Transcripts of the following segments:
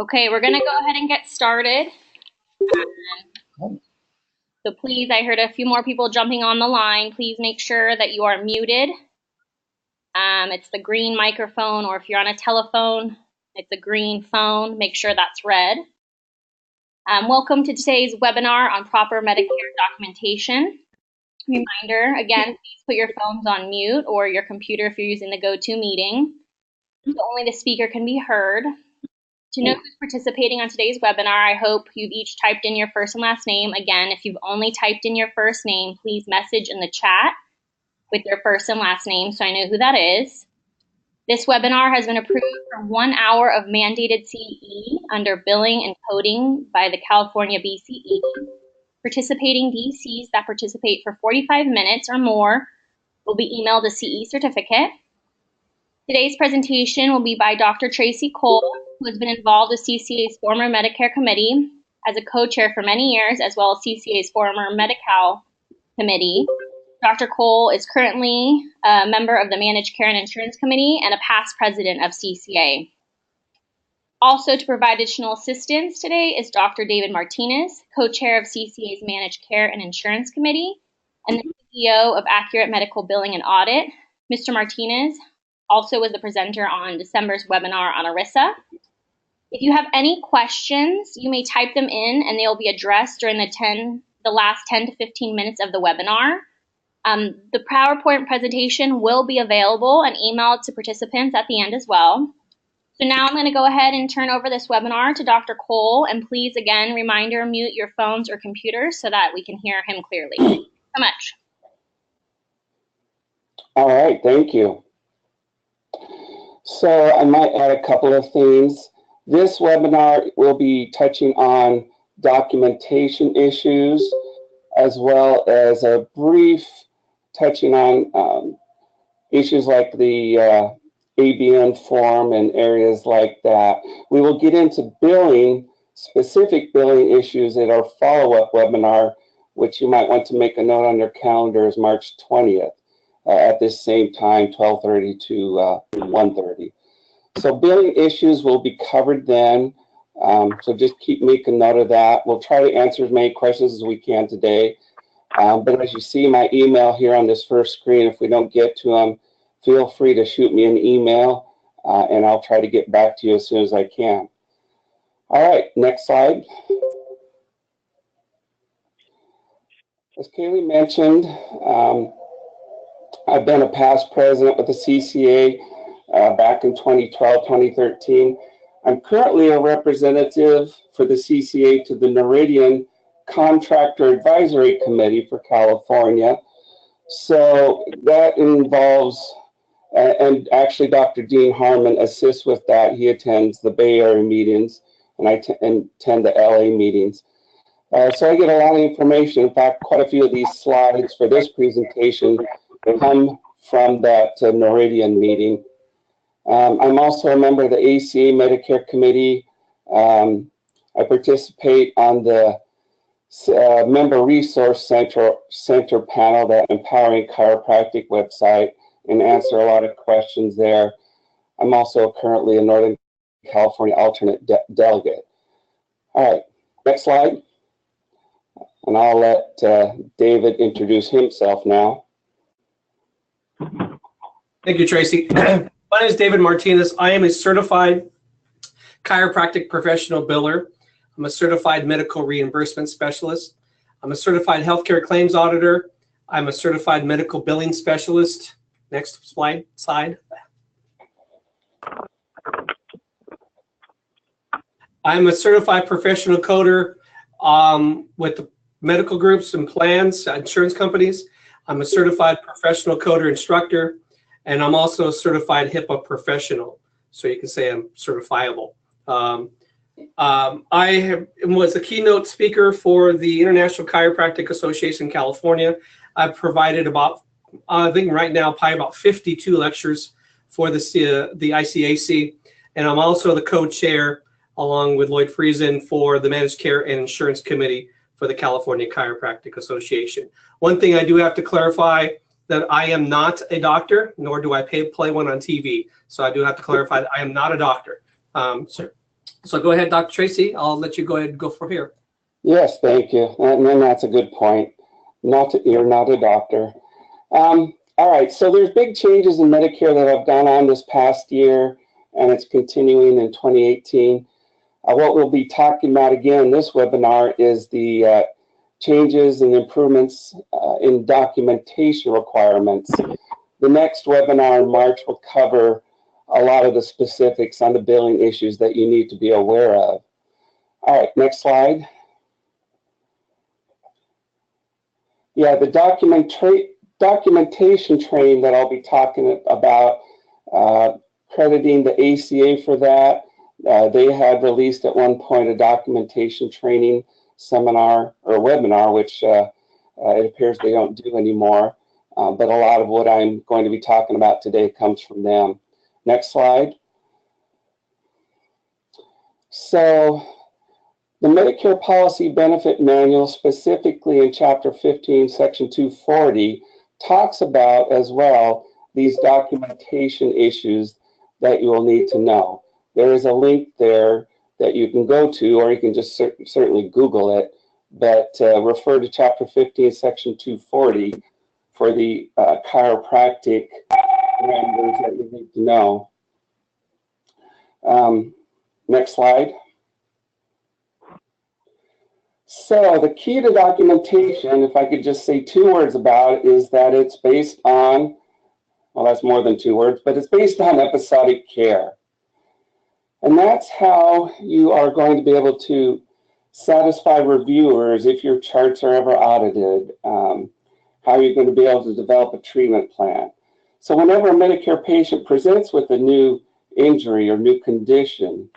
Okay, we're going to go ahead and get started. So please, I heard a few more people jumping on the line. Please make sure that you are muted. It's the green microphone, or if you're on a telephone, it's a green phone. Make sure that's red. Welcome to today's webinar on proper Medicare documentation. Reminder, again, please put your phones on mute or your computer if you're using the GoToMeeting, so only the speaker can be heard. To know who's participating on today's webinar, I hope you've each typed in your first and last name. Again, if you've only typed in your first name, please message in the chat with your first and last name so I know who that is. This webinar has been approved for 1 hour of mandated CE under billing and coding by the California BCE. Participating DCs that participate for 45 minutes or more will be emailed a CE certificate. Today's presentation will be by Dr. Tracy Cole, who has been involved with CCA's former Medicare committee as a co-chair for many years, as well as CCA's former Medi-Cal committee. Dr. Cole is currently a member of the Managed Care and Insurance Committee and a past president of CCA. Also to provide additional assistance today is Dr. David Martinez, co-chair of CCA's Managed Care and Insurance Committee and the CEO of Accurate Medical Billing and Audit. Mr. Martinez also was the presenter on December's webinar on ERISA. If you have any questions, you may type them in and they'll be addressed during the last 10 to 15 minutes of the webinar. The PowerPoint presentation will be available and emailed to participants at the end as well. So now I'm going to go ahead and turn over this webinar to Dr. Cole, and please, again, reminder, mute your phones or computers so that we can hear him clearly. Thank you so much. All right, thank you. So I might add a couple of things. This webinar will be touching on documentation issues, as well as a brief touching on issues like the A.B.N form and areas like that. We will get into billing, specific billing issues at our follow-up webinar, which you might want to make a note on your calendar, is March 20th. At this same time, 12:30 to 1:30. So billing issues will be covered then. So just keep making note of that. We'll try to answer as many questions as we can today. But as you see my email here on this first screen, if we don't get to them, feel free to shoot me an email and I'll try to get back to you as soon as I can. All right, next slide. As Kaylee mentioned, I've been a past president with the CCA back in 2012, 2013. I'm currently a representative for the CCA to the Noridian Contractor Advisory Committee for California. So that involves, and actually Dr. Dean Harmon assists with that. He attends the Bay Area meetings and I attend the LA meetings. So I get a lot of information. In fact, quite a few of these slides for this presentation come from that Noridian meeting. I'm also a member of the ACA Medicare Committee. I participate on the Member Resource Center panel, that Empowering Chiropractic website, and answer a lot of questions there. I'm also currently a Northern California alternate delegate. All right, next slide. And I'll let David introduce himself now. Thank you, Tracy. My name is David Martinez. I am a certified chiropractic professional biller. I'm a certified medical reimbursement specialist. I'm a certified healthcare claims auditor. I'm a certified medical billing specialist. Next slide. I'm a certified professional coder with the medical groups and plans, insurance companies. I'm a certified professional coder instructor, and I'm also a certified HIPAA professional. So you can say I'm certifiable. I was a keynote speaker for the International Chiropractic Association in California. I've provided about, I think right now, probably about 52 lectures for the ICAC. And I'm also the co-chair, along with Lloyd Friesen, for the Managed Care and Insurance Committee for the California Chiropractic Association. One thing I do have to clarify, that I am not a doctor, nor do I play one on TV. So I do have to clarify that I am not a doctor. So go ahead, Dr. Tracy. I'll let you go ahead and go from here. Yes, thank you. And then that's a good point. You're not a doctor. All right, so there's big changes in Medicare that have gone on this past year, and it's continuing in 2018. What we'll be talking about again in this webinar is the changes and improvements in documentation requirements. The next webinar in March will cover a lot of the specifics on the billing issues that you need to be aware of. All right, next slide. Yeah, the documentation training that I'll be talking about, crediting the ACA for that. They had released at one point a documentation training seminar or webinar, which it appears they don't do anymore. But a lot of what I'm going to be talking about today comes from them. Next slide. So the Medicare Policy Benefit Manual, specifically in Chapter 15, Section 240, talks about as well these documentation issues that you will need to know. There is a link there that you can go to, or you can just certainly Google it, but refer to Chapter 15, Section 240 for the chiropractic parameters that you need to know. Next slide. So the key to documentation, if I could just say 2 words about it, is that it's based on, well, that's more than 2 words, but it's based on episodic care. And that's how you are going to be able to satisfy reviewers if your charts are ever audited, how you're going to be able to develop a treatment plan. So whenever a Medicare patient presents with a new injury or new condition,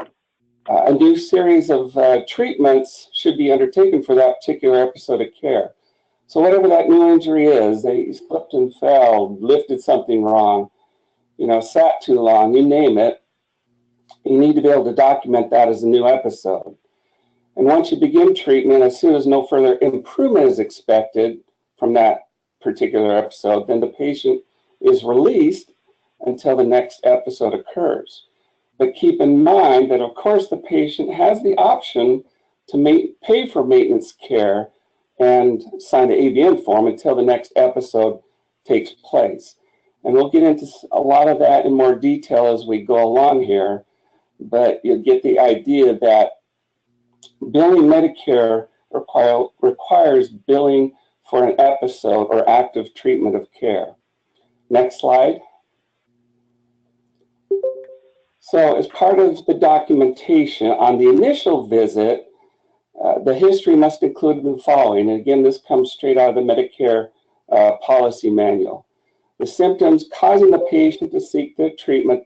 a new series of treatments should be undertaken for that particular episode of care. So whatever that new injury is, they slipped and fell, lifted something wrong, sat too long, you name it, you need to be able to document that as a new episode. And once you begin treatment, as soon as no further improvement is expected from that particular episode, then the patient is released until the next episode occurs. But keep in mind that, of course, the patient has the option to pay for maintenance care and sign the A.B.N. form until the next episode takes place. And we'll get into a lot of that in more detail as we go along here, but you'll get the idea that billing Medicare requires billing for an episode or active treatment of care. Next slide. So as part of the documentation on the initial visit, the history must include the following. And again, this comes straight out of the Medicare policy manual. The symptoms causing the patient to seek the treatment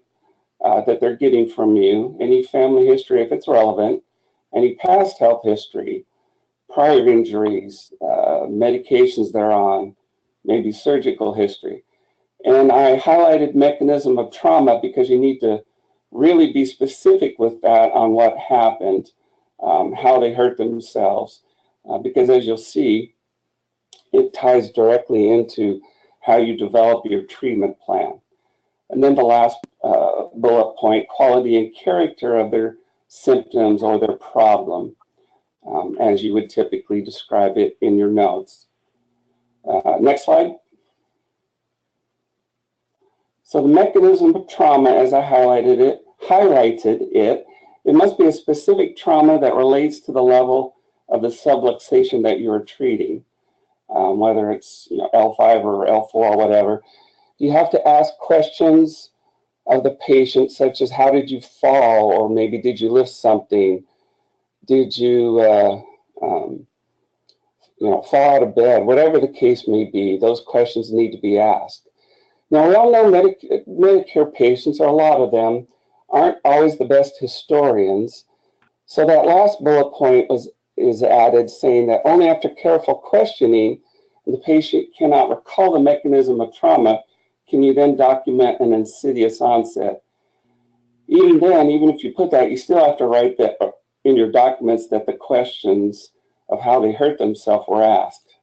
that they're getting from you, any family history if it's relevant, any past health history, prior injuries, medications they're on, maybe surgical history. And I highlighted mechanism of trauma because you need to really be specific with that on what happened, how they hurt themselves, because as you'll see, it ties directly into how you develop your treatment plan. And then the last bullet point, quality and character of their symptoms or their problem, as you would typically describe it in your notes. Next slide. So the mechanism of trauma, as I highlighted it, it must be a specific trauma that relates to the level of the subluxation that you are treating, whether it's L5 or L4 or whatever. You have to ask questions of the patient, such as how did you fall, or maybe did you lift something? Did you fall out of bed? Whatever the case may be, those questions need to be asked. Now, we all know Medicare patients, or a lot of them, aren't always the best historians. So that last bullet point is added, saying that only after careful questioning, the patient cannot recall the mechanism of trauma, can you then document an insidious onset. Even then, even if you put that, you still have to write that in your documents that the questions of how they hurt themselves were asked.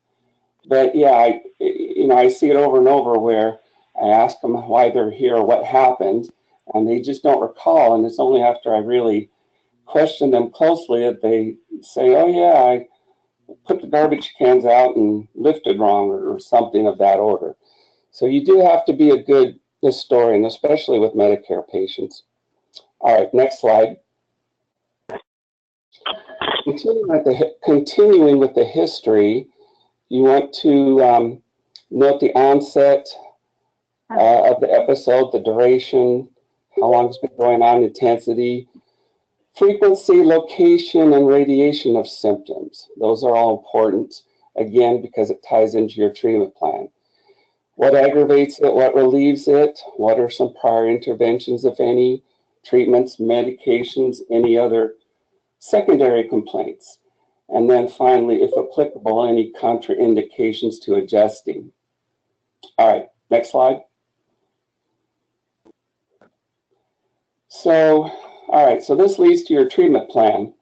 But yeah, I see it over and over where I ask them why they're here, what happened, and they just don't recall. And it's only after I really question them closely, they say, oh yeah, I put the garbage cans out and lifted wrong or something of that order. So you do have to be a good historian, especially with Medicare patients. All right, next slide. Continuing with the history, you want to note the onset of the episode, the duration, how long it's been going on, intensity, frequency, location, and radiation of symptoms. Those are all important, again, because it ties into your treatment plan. What aggravates it, what relieves it, what are some prior interventions, if any, treatments, medications, any other secondary complaints. And then finally, if applicable, any contraindications to adjusting. All right, next slide. So, all right, so this leads to your treatment plan.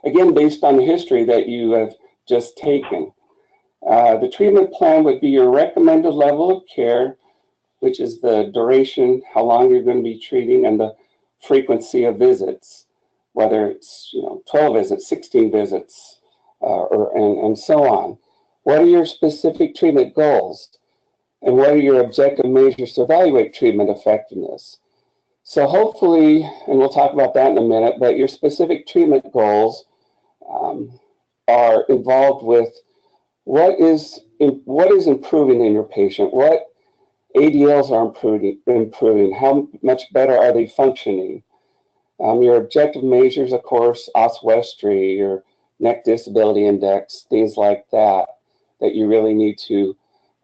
Again, based on the history that you have just taken. The treatment plan would be your recommended level of care, which is the duration, how long you're going to be treating, and the frequency of visits, whether it's 12 visits, 16 visits, and so on. What are your specific treatment goals? And what are your objective measures to evaluate treatment effectiveness? So hopefully, and we'll talk about that in a minute, but your specific treatment goals are involved with what is improving in your patient, what ADLs are improving, how much better are they functioning. Your objective measures, of course, oswestry, your neck disability index, things like that, that you really need to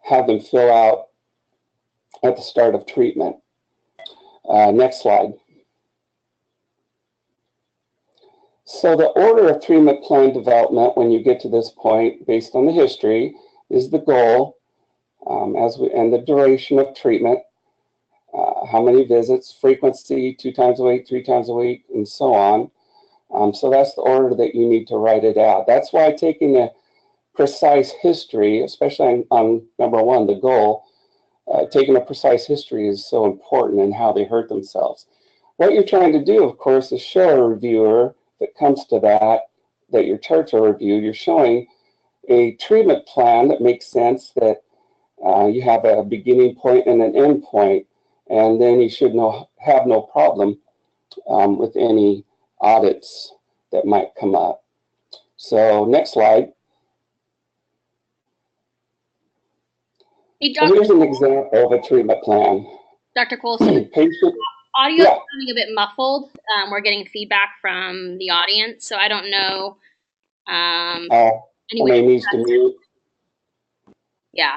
have them fill out at the start of treatment. Next slide. So the order of treatment plan development when you get to this point, based on the history, is the goal, and the duration of treatment, how many visits, frequency, 2 times a week, 3 times a week, and so on. So that's the order that you need to write it out. That's why taking a precise history, especially on number 1, the goal, taking a precise history is so important in how they hurt themselves. What you're trying to do, of course, is show a reviewer that comes to that your charts are reviewed. You're showing a treatment plan that makes sense, that you have a beginning point and an end point, and then you should have no problem with any audits that might come up. So next slide. Hey, So here's an example of a treatment plan. Dr. Colson, Patient, audio is yeah. sounding a bit muffled. We're getting feedback from the audience, so I don't know. Somebody needs to mute. Yeah.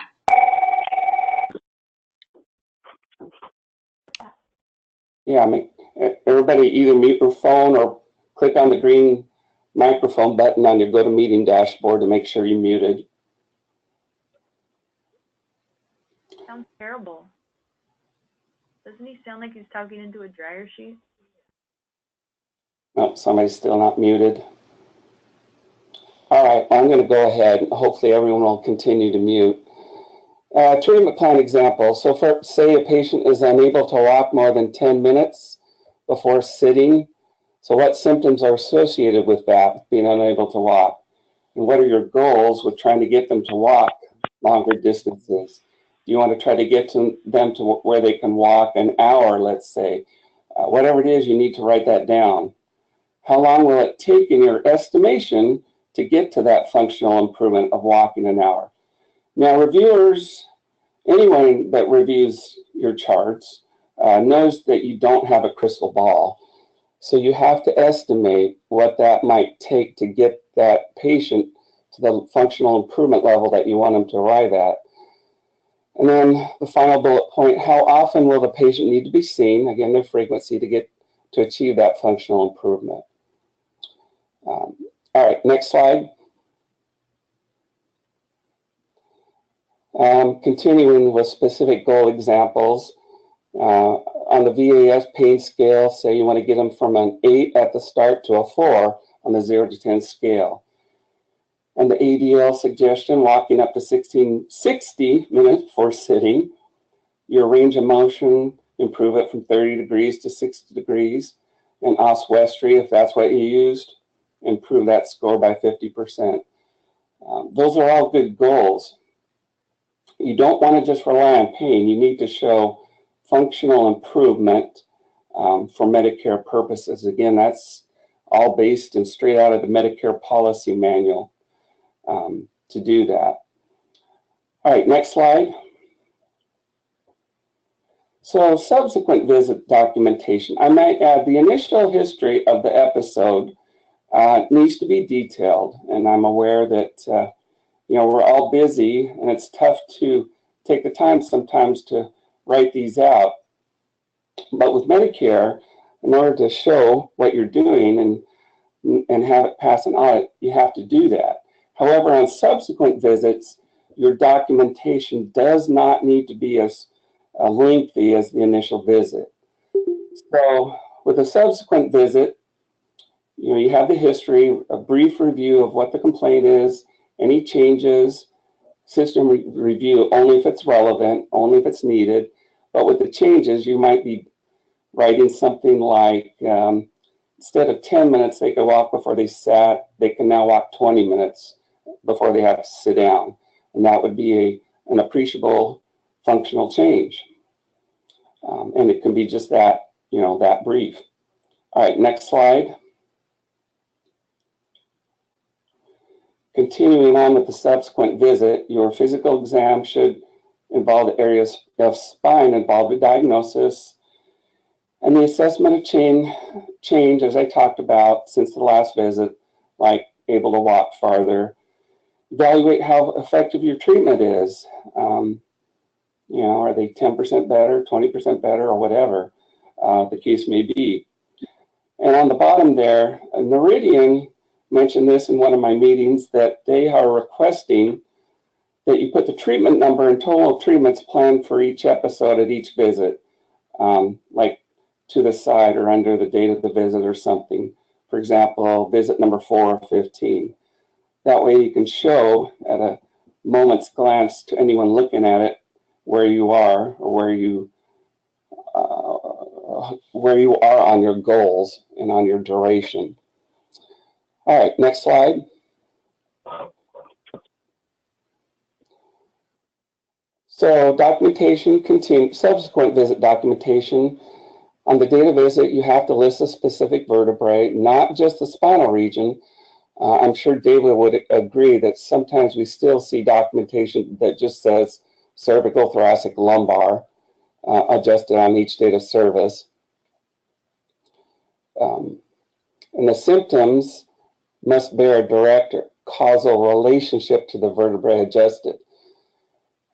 Yeah, I mean, everybody either mute your phone or click on the green microphone button on your GoToMeeting dashboard to make sure you're muted. Sounds terrible. Doesn't he sound like he's talking into a dryer sheet? Oh, somebody's still not muted. All right, I'm going to go ahead. Hopefully everyone will continue to mute. Treatment plan example. So for, say a patient is unable to walk more than 10 minutes before sitting. So what symptoms are associated with that, being unable to walk? And what are your goals with trying to get them to walk longer distances? You want to try to get them to where they can walk an hour, let's say. Whatever it is, you need to write that down. How long will it take in your estimation to get to that functional improvement of walking an hour? Now, reviewers, anyone that reviews your charts knows that you don't have a crystal ball. So you have to estimate what that might take to get that patient to the functional improvement level that you want them to arrive at. And then the final bullet point, how often will the patient need to be seen? Again, their frequency to achieve that functional improvement. All right, next slide. Continuing with specific goal examples, on the VAS pain scale, say you want to get them from an 8 at the start to a 4 on the 0 to 10 scale. And the ADL suggestion, walking up to 60 minutes before sitting. Your range of motion, improve it from 30 degrees to 60 degrees. and oswestry, if that's what you used, improve that score by 50%. Those are all good goals. You don't want to just rely on pain. You need to show functional improvement for Medicare purposes. Again, that's all based and straight out of the Medicare policy manual to do that. All right, next slide. So subsequent visit documentation. I might add the initial history of the episode needs to be detailed, and I'm aware that we're all busy and it's tough to take the time sometimes to write these out. But with Medicare, in order to show what you're doing and have it pass an audit, you have to do that. However, on subsequent visits, your documentation does not need to be as lengthy as the initial visit. So with a subsequent visit, you have the history, a brief review of what the complaint is, any changes, system review only if it's relevant, only if it's needed. But with the changes, you might be writing something like, instead of 10 minutes they could walk before they sat, they can now walk 20 minutes before they have to sit down. And that would be an appreciable functional change. And it can be just that, that brief. All right, next slide. Continuing on with the subsequent visit, your physical exam should involve the areas of spine involved with diagnosis, and the assessment of change, as I talked about since the last visit, like able to walk farther. Evaluate how effective your treatment is. Are they 10% better, 20% better, or whatever the case may be. And on the bottom there, Noridian mentioned this in one of my meetings, that they are requesting that you put the treatment number and total treatments planned for each episode at each visit, like to the side or under the date of the visit or something. For example, visit number 4 or 15. That way you can show at a moment's glance to anyone looking at it where you are or where you are on your goals and on your duration. All right, next slide. So documentation continues, subsequent visit documentation. On the date of visit, you have to list a specific vertebrae, not just the spinal region. I'm sure David would agree that sometimes we still see documentation that just says cervical, thoracic, lumbar, adjusted on each date of service. And the symptoms must bear a direct causal relationship to the vertebrae adjusted.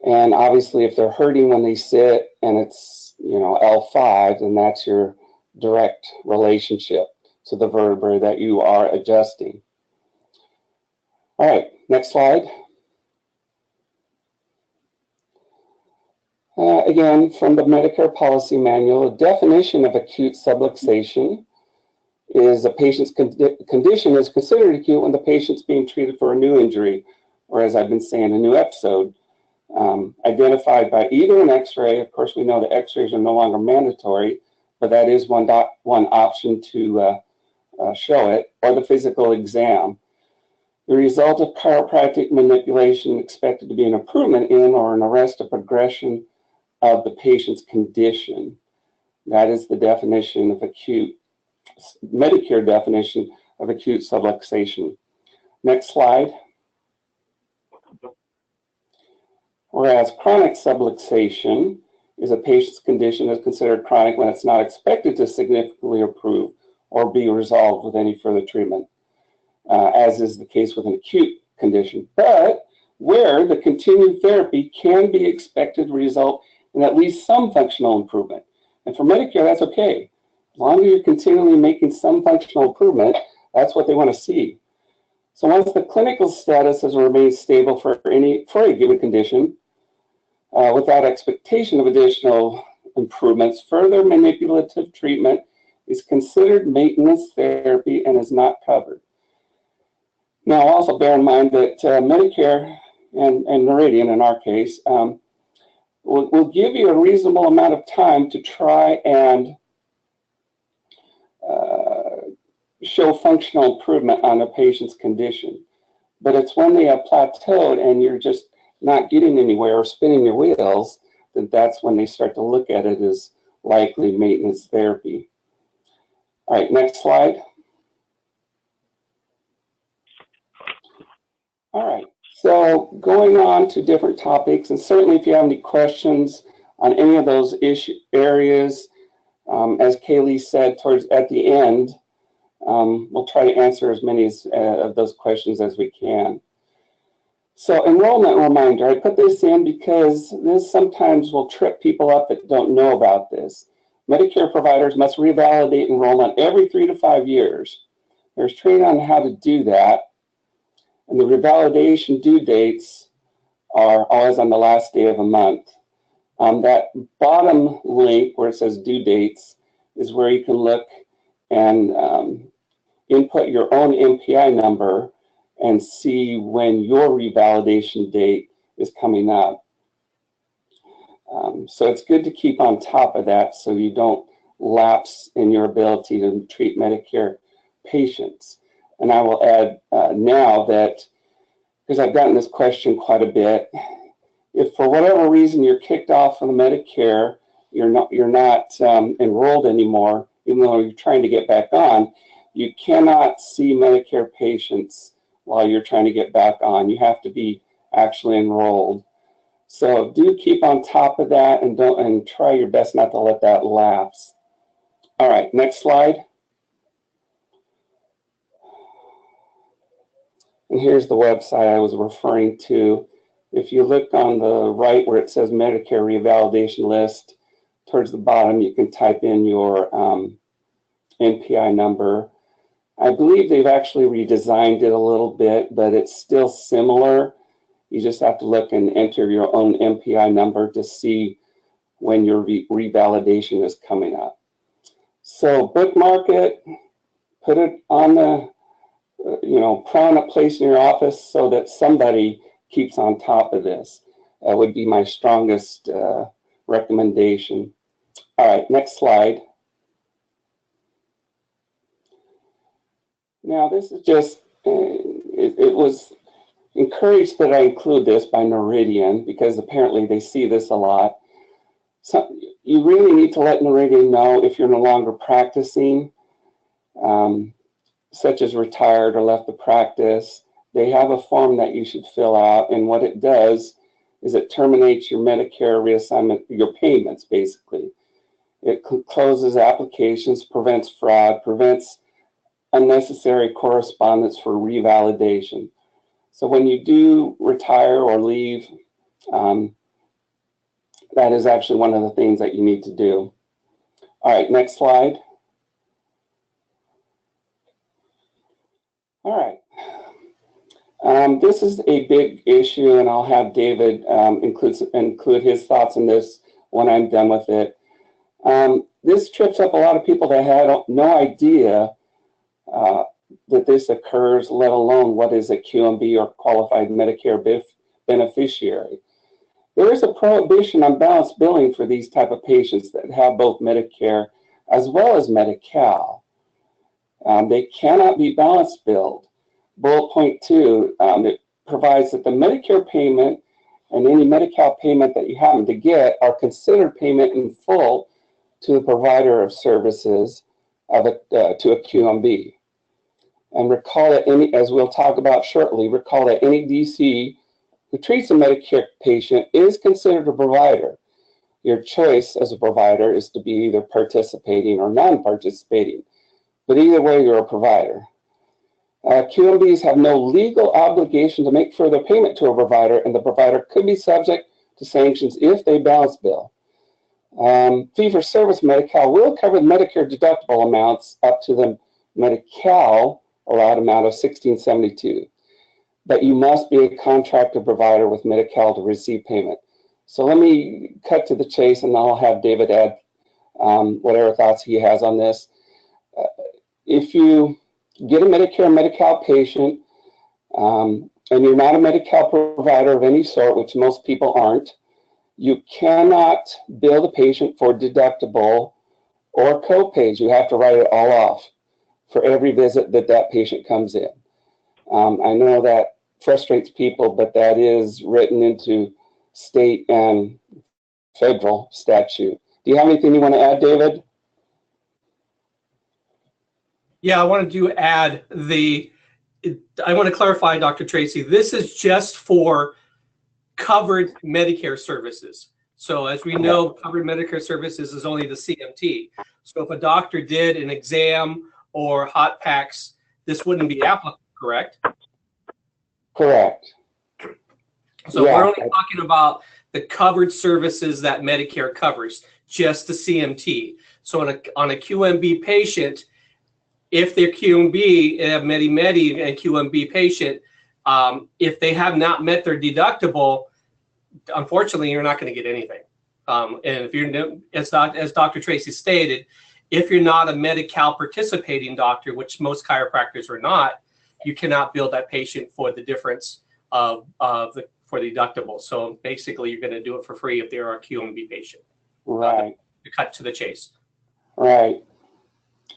And obviously, if they're hurting when they sit and it's, L5, then that's your direct relationship to the vertebrae that you are adjusting. All right, next slide. Again, from the Medicare Policy Manual, a definition of acute subluxation is a patient's condition is considered acute when the patient's being treated for a new injury, or as I've been saying, a new episode, identified by either an x-ray. Of course, we know the x-rays are no longer mandatory, but that is one option to show it, or the physical exam. The result of chiropractic manipulation expected to be an improvement in or an arrest of progression of the patient's condition. That is the definition of acute, Medicare definition of acute subluxation. Next slide. Whereas chronic subluxation is a patient's condition that's considered chronic when it's not expected to significantly improve or be resolved with any further treatment, as is the case with an acute condition, but where the continued therapy can be expected to result in at least some functional improvement. And for Medicare, that's okay. As long as you're continually making some functional improvement, that's what they want to see. So once the clinical status has remained stable for a given condition, without expectation of additional improvements, further manipulative treatment is considered maintenance therapy and is not covered. Now, also bear in mind that Medicare and Noridian, in our case, will give you a reasonable amount of time to try and show functional improvement on a patient's condition. But it's when they have plateaued and you're just not getting anywhere or spinning your wheels, that's when they start to look at it as likely maintenance therapy. All right, next slide. All right, so going on to different topics, and certainly if you have any questions on any of those areas, as Kaylee said at the end, we'll try to answer as many of those questions as we can. So enrollment reminder, I put this in because this sometimes will trip people up that don't know about this. Medicare providers must revalidate enrollment every 3 to 5 years. There's training on how to do that. And the revalidation due dates are always on the last day of a month. That bottom link where it says due dates is where you can look and input your own MPI number and see when your revalidation date is coming up. So it's good to keep on top of that so you don't lapse in your ability to treat Medicare patients. And I will add now that, because I've gotten this question quite a bit, if for whatever reason you're kicked off from Medicare, you're not enrolled anymore, even though you're trying to get back on, you cannot see Medicare patients while you're trying to get back on. You have to be actually enrolled. So do keep on top of that and try your best not to let that lapse. All right, next slide. And here's the website I was referring to. If you look on the right where it says Medicare revalidation list, towards the bottom you can type in your NPI number. I believe they've actually redesigned it a little bit, but it's still similar. You just have to look and enter your own MPI number to see when your revalidation is coming up. So bookmark it, put it on the, prominent place in your office so that somebody keeps on top of this. That would be my strongest recommendation. All right, next slide. Now this is just, it was encouraged that I include this by Noridian because apparently they see this a lot. So you really need to let Noridian know if you're no longer practicing, such as retired or left the practice. They have a form that you should fill out, and what it does is it terminates your Medicare reassignment, your payments basically. It closes applications, prevents fraud, prevents unnecessary correspondence for revalidation. So when you do retire or leave, that is actually one of the things that you need to do. All right, next slide. All right. This is a big issue, and I'll have David include his thoughts on this when I'm done with it. This trips up a lot of people that had no idea that this occurs, let alone what is a QMB or qualified Medicare beneficiary. There is a prohibition on balanced billing for these type of patients that have both Medicare as well as Medi-Cal. They cannot be balance billed. Bullet point 2, it provides that the Medicare payment and any Medi-Cal payment that you happen to get are considered payment in full to the provider of services to a QMB. And recall that as we'll talk about shortly, recall that any DC who treats a Medicare patient is considered a provider. Your choice as a provider is to be either participating or non-participating, but either way, you're a provider. QMBs have no legal obligation to make further payment to a provider, and the provider could be subject to sanctions if they balance bill. Fee-for-service Medi-Cal will cover the Medicare deductible amounts up to the Medi-Cal allowed amount of $1,672. But you must be a contracted provider with Medi-Cal to receive payment. So let me cut to the chase, and I'll have David add whatever thoughts he has on this. If you get a Medicare Medi-Cal patient, and you're not a Medi-Cal provider of any sort, which most people aren't, you cannot bill the patient for deductible or co-pays. You have to write it all off. for every visit that that patient comes in. I know that frustrates people, but that is written into state and federal statute. Do you have anything you want to add, David? Yeah, I wanted to add I want to clarify, Dr. Tracy, this is just for covered Medicare services. So as we know, covered Medicare services is only the CMT. So if a doctor did an exam or hot packs, this wouldn't be applicable, correct? Correct. So we're only talking about the covered services that Medicare covers, just the CMT. So on a QMB patient, if they're QMB, Medi-Medi and QMB patient, if they have not met their deductible, unfortunately, you're not going to get anything. And if you're, as Dr. Tracy stated, if you're not a Medi-Cal participating doctor, which most chiropractors are not, you cannot bill that patient for the difference for the deductible. So basically, you're going to do it for free if they're a QMB patient. Right. To cut to the chase. Right.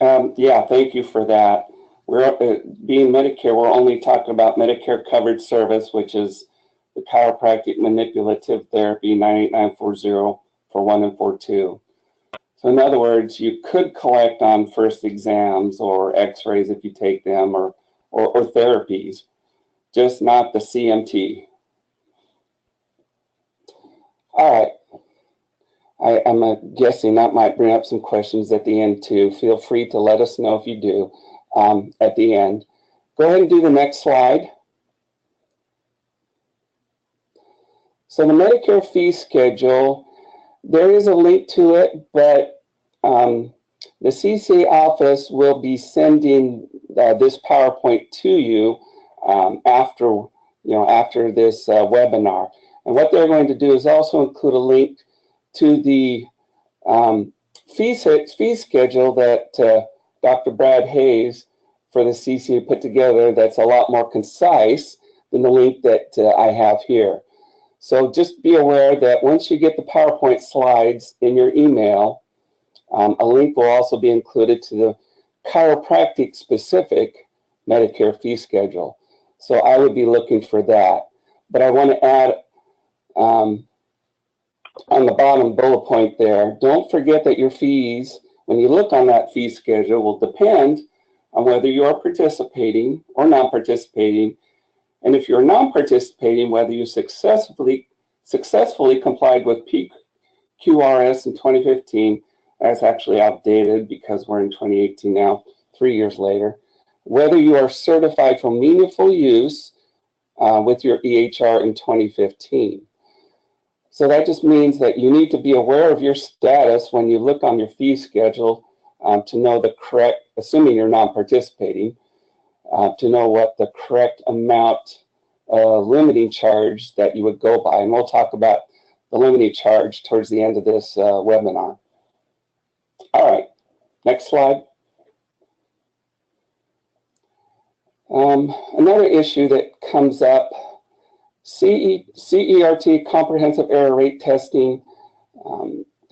Yeah, thank you for that. We're being Medicare, we're only talking about Medicare covered service, which is the chiropractic manipulative therapy 98940 for 1 and 42. So in other words, you could collect on first exams or x-rays if you take them or therapies, just not the CMT. All right. I'm guessing that might bring up some questions at the end too. Feel free to let us know if you do at the end. Go ahead and do the next slide. So the Medicare fee schedule, there is a link to it, but the CCA office will be sending this PowerPoint to you after this webinar. And what they're going to do is also include a link to the fee schedule that Dr. Brad Hayes for the CCA put together that's a lot more concise than the link that I have here. So just be aware that once you get the PowerPoint slides in your email, a link will also be included to the chiropractic specific Medicare fee schedule. So I would be looking for that. But I want to add on the bottom bullet point there, don't forget that your fees, when you look on that fee schedule, will depend on whether you are participating or non-participating. And if you're non-participating, whether you successfully complied with PQRS in 2015, that's actually outdated because we're in 2018 now, 3 years later, whether you are certified for meaningful use with your EHR in 2015. So that just means that you need to be aware of your status when you look on your fee schedule to know the correct, assuming you're non-participating, to know what the correct amount limiting charge that you would go by. And we'll talk about the limiting charge towards the end of this webinar. All right, next slide. Another issue that comes up, CERT, comprehensive error rate testing,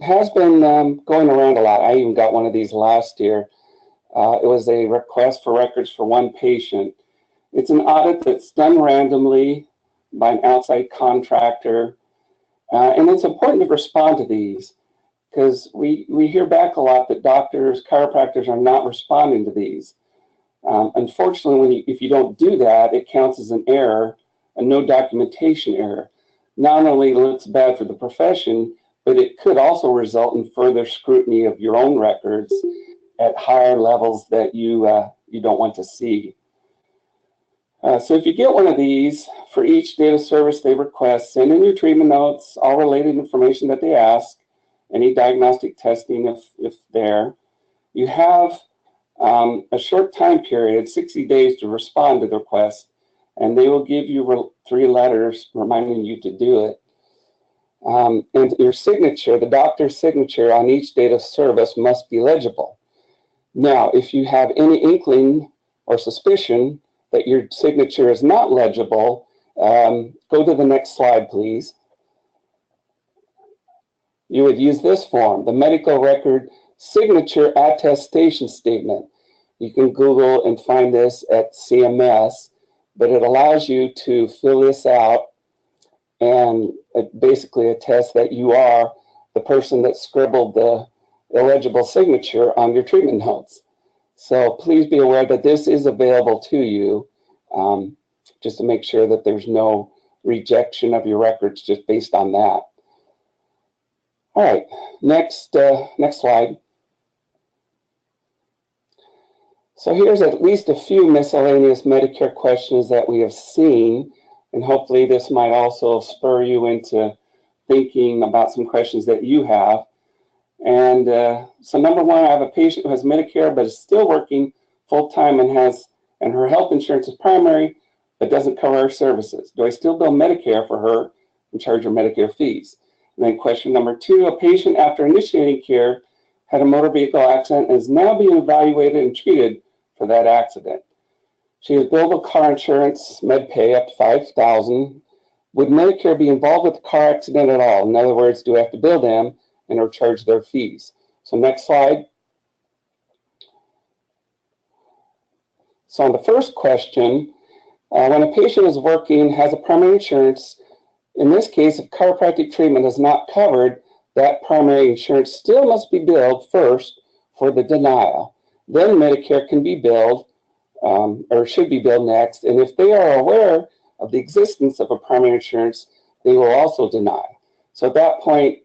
has been going around a lot. I even got one of these last year. It was a request for records for one patient. It's an audit that's done randomly by an outside contractor. And it's important to respond to these because we hear back a lot that doctors, chiropractors are not responding to these. Unfortunately, if you don't do that, it counts as an error, a no documentation error. Not only looks bad for the profession, but it could also result in further scrutiny of your own records at higher levels that you don't want to see. So if you get one of these, for each data service they request, send in your treatment notes, all related information that they ask, any diagnostic testing if there. You have a short time period, 60 days, to respond to the request, and they will give you 3 letters reminding you to do it. And your signature, the doctor's signature on each data service must be legible. Now, if you have any inkling or suspicion that your signature is not legible, go to the next slide, please. You would use this form, the medical record signature attestation statement. You can Google and find this at CMS, but it allows you to fill this out and it basically attests that you are the person that scribbled the illegible signature on your treatment notes. So please be aware that this is available to you, just to make sure that there's no rejection of your records just based on that. All right, next slide. So here's at least a few miscellaneous Medicare questions that we have seen, and hopefully this might also spur you into thinking about some questions that you have. And so number one, I have a patient who has Medicare but is still working full-time and her health insurance is primary but doesn't cover her services. Do I still bill Medicare for her and charge her Medicare fees? And then question number two, a patient after initiating care had a motor vehicle accident and is now being evaluated and treated for that accident. She has billed with car insurance, MedPay up to $5,000. Would Medicare be involved with the car accident at all? In other words, do I have to bill them and or charge their fees? So next slide. So on the first question, when a patient is working, has a primary insurance, in this case, if chiropractic treatment is not covered, that primary insurance still must be billed first for the denial. Then Medicare can be billed, or should be billed next. And if they are aware of the existence of a primary insurance, they will also deny. So at that point,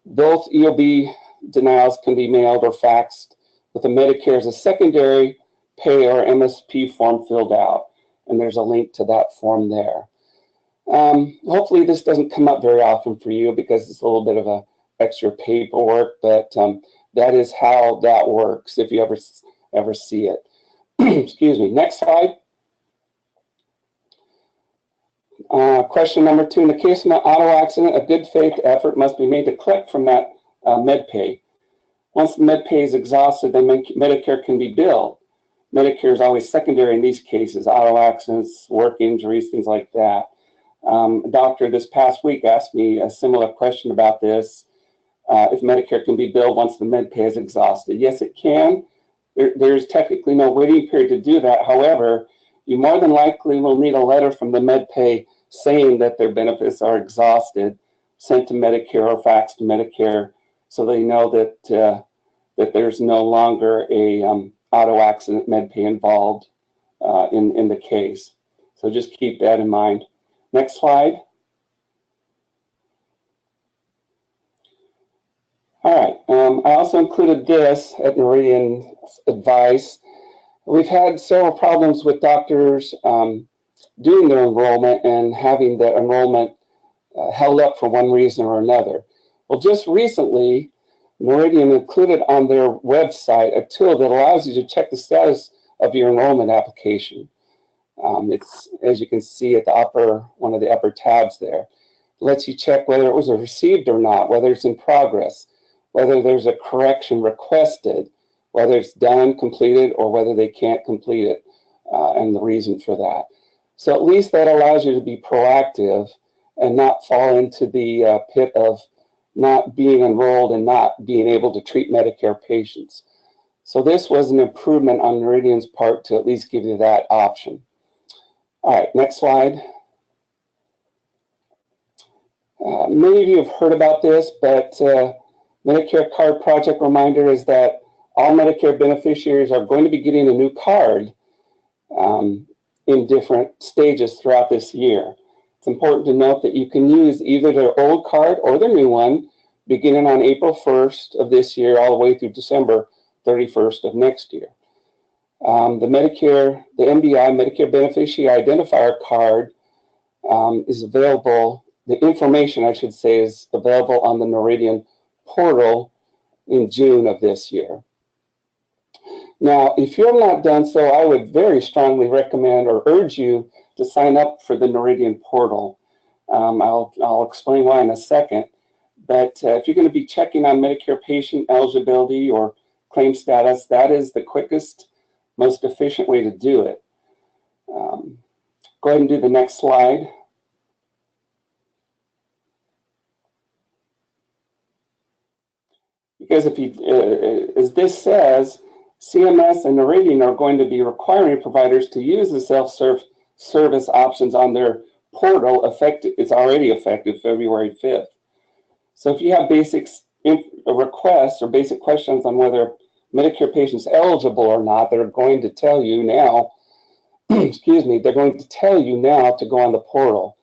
both EOB denials can be mailed or faxed with the Medicare as a secondary pay or MSP form filled out. And there's a link to that form there. Hopefully this doesn't come up very often for you because it's a little bit of a extra paperwork, but that is how that works if you ever see it. Excuse me. Next slide. Question number two, in the case of an auto accident, a good faith effort must be made to collect from that MedPay. Once the MedPay is exhausted, then Medicare can be billed. Medicare is always secondary in these cases, auto accidents, work injuries, things like that. A doctor this past week asked me a similar question about this, if Medicare can be billed once the MedPay is exhausted. Yes, it can. There's technically no waiting period to do that. However, you more than likely will need a letter from the MedPay saying that their benefits are exhausted, sent to Medicare or faxed to Medicare, so they know that that there's no longer a auto accident MedPay involved in the case. So just keep that in mind. Next slide. All right, I also included this at Noridian's advice. We've had several problems with doctors doing their enrollment and having the enrollment held up for one reason or another. Well, just recently, Noridian included on their website a tool that allows you to check the status of your enrollment application. It's, as you can see at the one of the upper tabs there, it lets you check whether it was received or not, whether it's in progress, whether there's a correction requested, whether it's done, completed, or whether they can't complete it, and the reason for that. So at least that allows you to be proactive and not fall into the pit of not being enrolled and not being able to treat Medicare patients. So this was an improvement on Noridian's part to at least give you that option. All right, next slide. Many of you have heard about this, but Medicare card project reminder is that all Medicare beneficiaries are going to be getting a new card in different stages throughout this year. It's important to note that you can use either their old card or their new one beginning on April 1st of this year all the way through December 31st of next year. The MBI, Medicare Beneficiary Identifier Card is available, the information I should say is available on the Noridian portal in June of this year. Now, if you're not done so, I would very strongly recommend or urge you to sign up for the Noridian portal. I'll explain why in a second. But if you're going to be checking on Medicare patient eligibility or claim status, that is the quickest, most efficient way to do it. Go ahead and do the next slide. Because if you, as this says, CMS and Noridian are going to be requiring providers to use the self-service options on their portal. It's already effective February 5th. So if you have basic requests or basic questions on whether Medicare patients eligible or not, they're going to tell you now, excuse me, they're going to tell you now to go on the portal.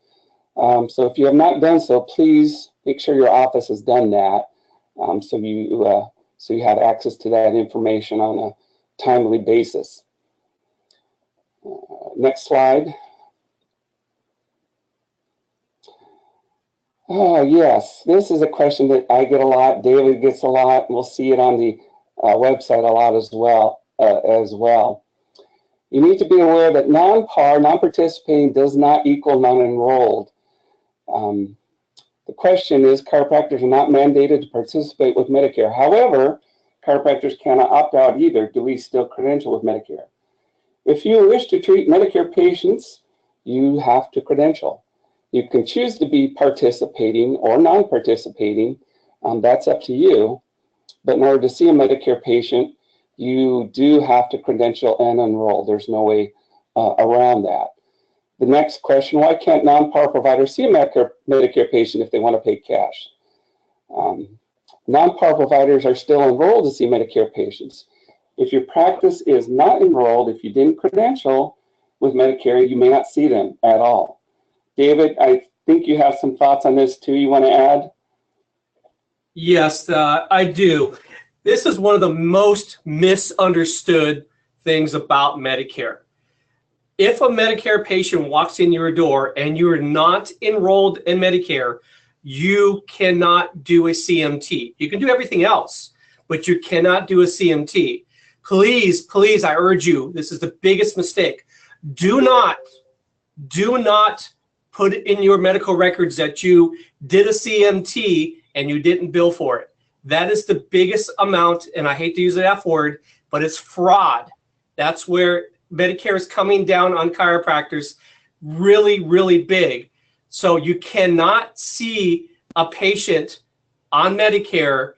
So if you have not done so, please make sure your office has done that, so you have access to that information on a timely basis. Next slide. Oh, yes, this is a question that I get a lot, David gets a lot, and we'll see it on the website a lot as well. You need to be aware that non-PAR, non-participating, does not equal non-enrolled. The question is, chiropractors are not mandated to participate with Medicare. However, chiropractors cannot opt out either. Do we still credential with Medicare? If you wish to treat Medicare patients, you have to credential. You can choose to be participating or non-participating. That's up to you. But in order to see a Medicare patient, you do have to credential and enroll. There's no way around that. The next question, why can't non-PAR providers see a Medicare patient if they want to pay cash? Non-PAR providers are still enrolled to see Medicare patients. If your practice is not enrolled, if you didn't credential with Medicare, you may not see them at all. David, I think you have some thoughts on this too you want to add? Yes, I do. This is one of the most misunderstood things about Medicare. If a Medicare patient walks in your door and you are not enrolled in Medicare, you cannot do a CMT. You can do everything else, but you cannot do a CMT. Please, please, I urge you, this is the biggest mistake. Do not put in your medical records that you did a CMT and you didn't bill for it. That is the biggest amount, and I hate to use the F word, but it's fraud. That's where Medicare is coming down on chiropractors really, really big. So you cannot see a patient on Medicare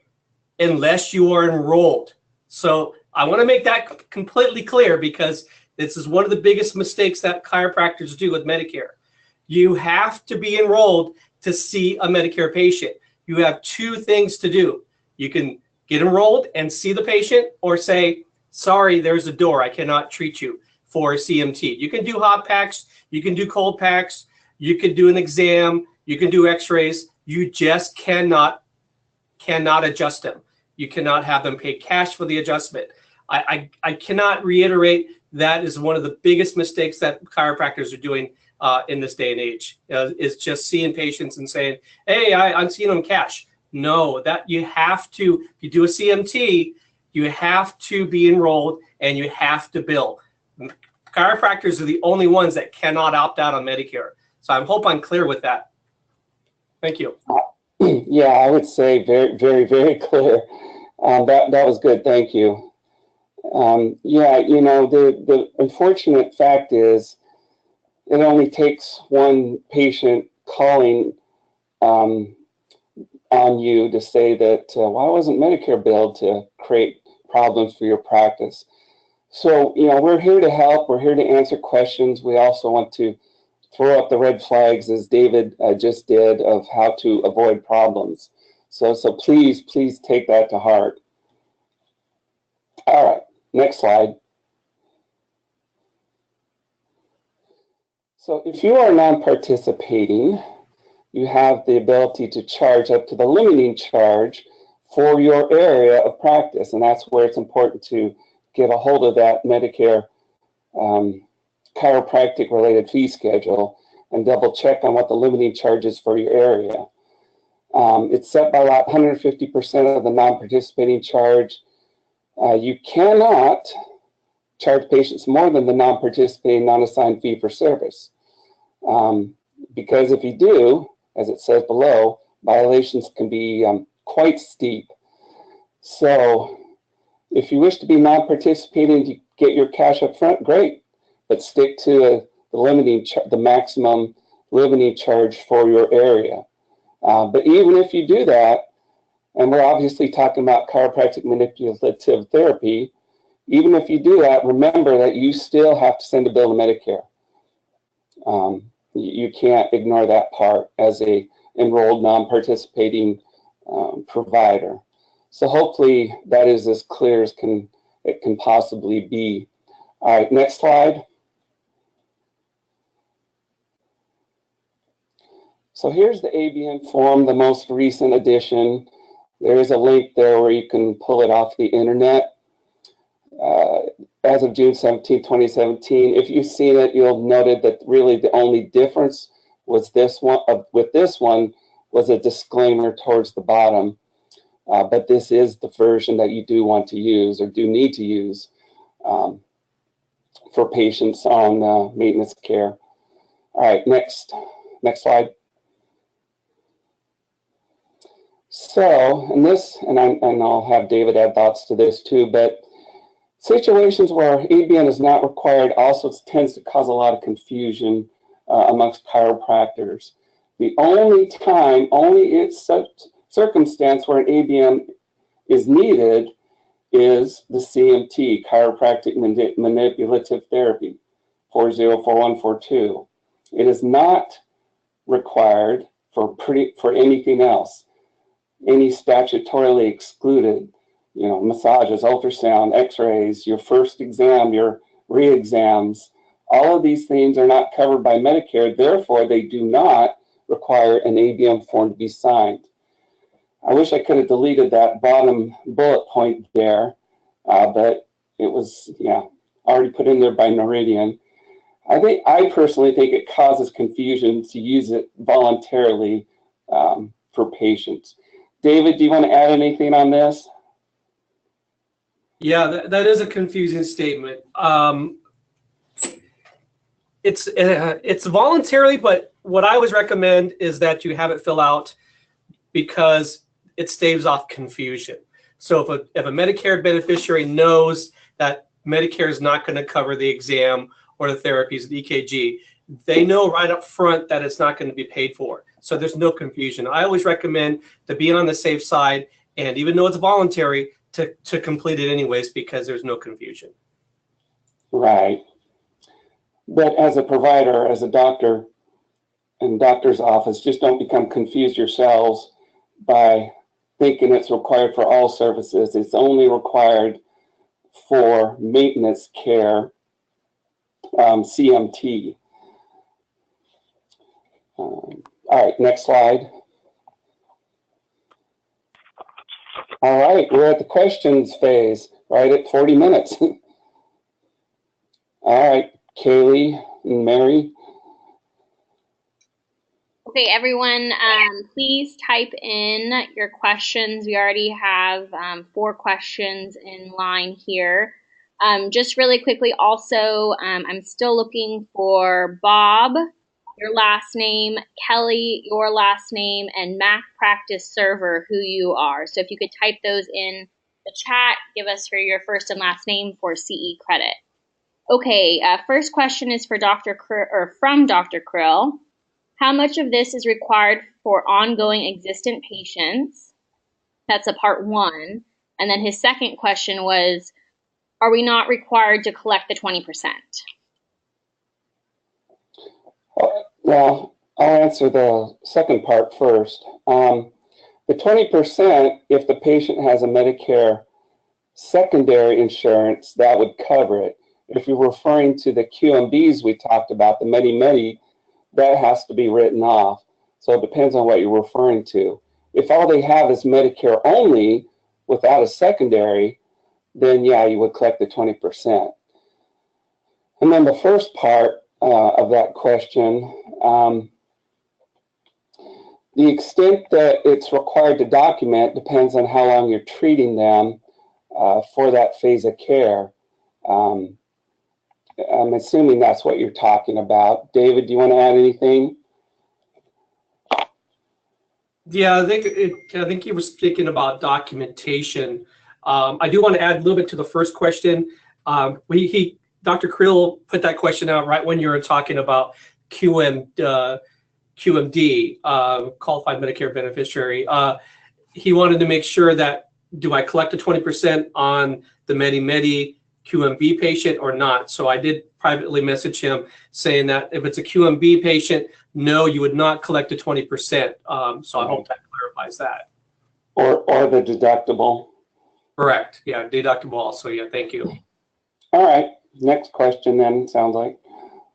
unless you are enrolled. So I want to make that completely clear, because this is one of the biggest mistakes that chiropractors do with Medicare. You have to be enrolled to see a Medicare patient. You have two things to do. You can get enrolled and see the patient, or say, sorry, there's a door, I cannot treat you for a CMT. You can do hot packs, you can do cold packs, you can do an exam, you can do x-rays. You just cannot adjust them. You cannot have them pay cash for the adjustment. I cannot reiterate, that is one of the biggest mistakes that chiropractors are doing in this day and age, is just seeing patients and saying, hey, I'm seeing them cash. No, that you have to, if you do a CMT, you have to be enrolled and you have to bill. Chiropractors are the only ones that cannot opt out on Medicare. So I hope I'm clear with that. Thank you. Yeah, I would say very, very, very clear. That was good. Thank you. Yeah, you know, the unfortunate fact is it only takes one patient calling on you to say that, why wasn't Medicare billed, to create problems for your practice. So, you know, we're here to help. We're here to answer questions. We also want to throw up the red flags, as David just did, of how to avoid problems. So please take that to heart. All right, next slide. So if you are non-participating, you have the ability to charge up to the limiting charge for your area of practice, and that's where it's important to get a hold of that Medicare chiropractic related fee schedule and double check on what the limiting charge is for your area. It's set by about 150% of the non-participating charge. You cannot charge patients more than the non-participating non-assigned fee for service. Because if you do, as it says below, violations can be quite steep. So if you wish to be non-participating to get your cash up front, great, but stick to the maximum limiting charge for your area. But even if you do that, and we're obviously talking about chiropractic manipulative therapy, Even if you do that, remember that you still have to send a bill to Medicare. You can't ignore that part as a enrolled non-participating provider. So hopefully that is as clear as it can possibly be. All right, next slide. So here's the A.B.N form, the most recent edition. There's a link there where you can pull it off the internet. As of June 17, 2017, if you've seen it, you'll noted that really the only difference was this one. With this one was a disclaimer towards the bottom, but this is the version that you do want to use or do need to use for patients on maintenance care. All right, next slide. So, and I'll have David add thoughts to this too, but situations where A.B.N is not required also tends to cause a lot of confusion amongst chiropractors. The only circumstance where an A.B.N is needed is the CMT, chiropractic manipulative therapy, 404142. It is not required for anything else. Any statutorily excluded, massages, ultrasound, x-rays, your first exam, your re-exams, all of these things are not covered by Medicare. Therefore, they do not require an A.B.N form to be signed. I wish I could have deleted that bottom bullet point there, but it was, already put in there by Noridian. I personally think it causes confusion to use it voluntarily for patients. David, do you want to add anything on this? Yeah, that is a confusing statement. It's voluntarily, but what I always recommend is that you have it fill out because it staves off confusion. So if a Medicare beneficiary knows that Medicare is not going to cover the exam or the therapies, the EKG, they know right up front that it's not going to be paid for. So there's no confusion. I always recommend to be on the safe side, and even though it's voluntary, to complete it anyways because there's no confusion. Right. But as a provider, as a doctor, in doctor's office, just don't become confused yourselves by thinking it's required for all services. It's only required for maintenance care, CMT. All right, next slide. All right, we're at the questions phase, right at 40 minutes. All right, Kaylee and Mary. Okay, everyone, please type in your questions. We already have 4 questions in line here. Just really quickly also, I'm still looking for Bob, your last name, Kelly, your last name, and Mac Practice Server, who you are. So if you could type those in the chat, give us your first and last name for CE credit. Okay, first question is for from Dr. Krill. How much of this is required for ongoing existent patients? That's a part 1. And then his second question was, are we not required to collect the 20%? Well, I'll answer the second part first. The 20%, if the patient has a Medicare secondary insurance, that would cover it. If you're referring to the QMBs we talked about, the Medi-Medi, that has to be written off. So it depends on what you're referring to. If all they have is Medicare only without a secondary, then yeah, you would collect the 20%. And then the first part of that question, the extent that it's required to document depends on how long you're treating them for that phase of care. I'm assuming that's what you're talking about. David, do you want to add anything? Yeah, I think he was speaking about documentation. I do want to add a little bit to the first question. Dr. Krill put that question out right when you were talking about QMD, Qualified Medicare Beneficiary. He wanted to make sure that, do I collect the 20% on the Medi-Medi QMB patient or not. So I did privately message him saying that if it's a QMB patient, no, you would not collect the 20%. So I hope that clarifies that. Or the deductible. Correct. Yeah, deductible also. Yeah, thank you. All right. Next question then, sounds like.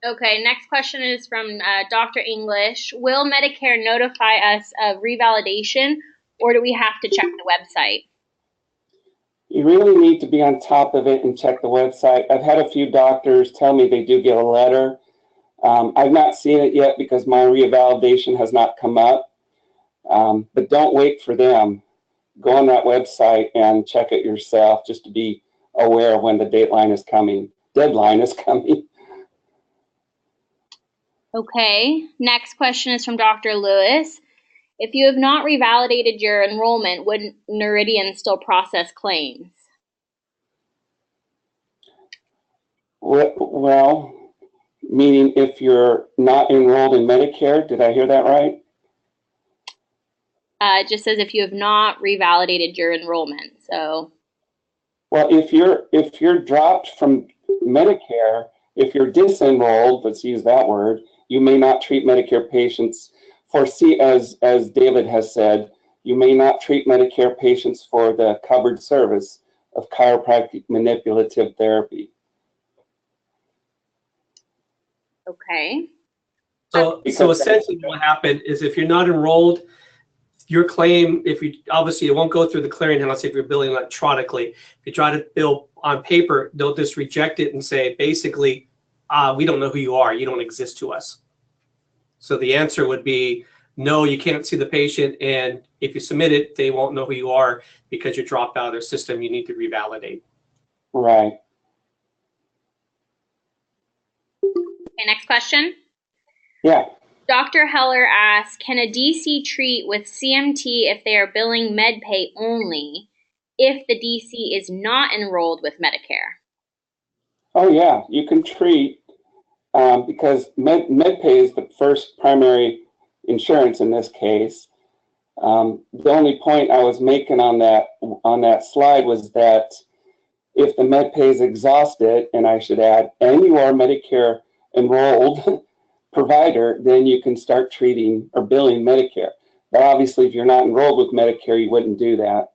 Okay, next question is from Dr. English. Will Medicare notify us of revalidation, or do we have to check the website? You really need to be on top of it and check the website. I've had a few doctors tell me they do get a letter. I've not seen it yet because my revalidation has not come up. But don't wait for them. Go on that website and check it yourself just to be aware of when the deadline is coming. Okay, next question is from Dr. Lewis. If you have not revalidated your enrollment, would Noridian still process claims? Well, meaning if you're not enrolled in Medicare, did I hear that right? It just says if you have not revalidated your enrollment. So, well, if you're dropped from Medicare, if you're disenrolled, let's use that word, you may not treat Medicare patients for as David has said, you may not treat Medicare patients for the covered service of chiropractic manipulative therapy. okay. So essentially what happened is if you're not enrolled, your claim, obviously it won't go through the clearinghouse if you're billing electronically. If you try to bill on paper, they'll just reject it and say, basically, we don't know who you are. You don't exist to us. So the answer would be, no, you can't see the patient. And if you submit it, they won't know who you are because you're dropped out of their system. You need to revalidate. Right. Okay, next question. Yeah. Dr. Heller asks, can a DC treat with CMT if they are billing MedPay only if the DC is not enrolled with Medicare? Oh, yeah, you can treat because MedPay is the first primary insurance in this case. The only point I was making on that slide was that if the MedPay is exhausted, and I should add, and you are Medicare enrolled provider, then you can start treating or billing Medicare. But obviously, if you're not enrolled with Medicare, you wouldn't do that.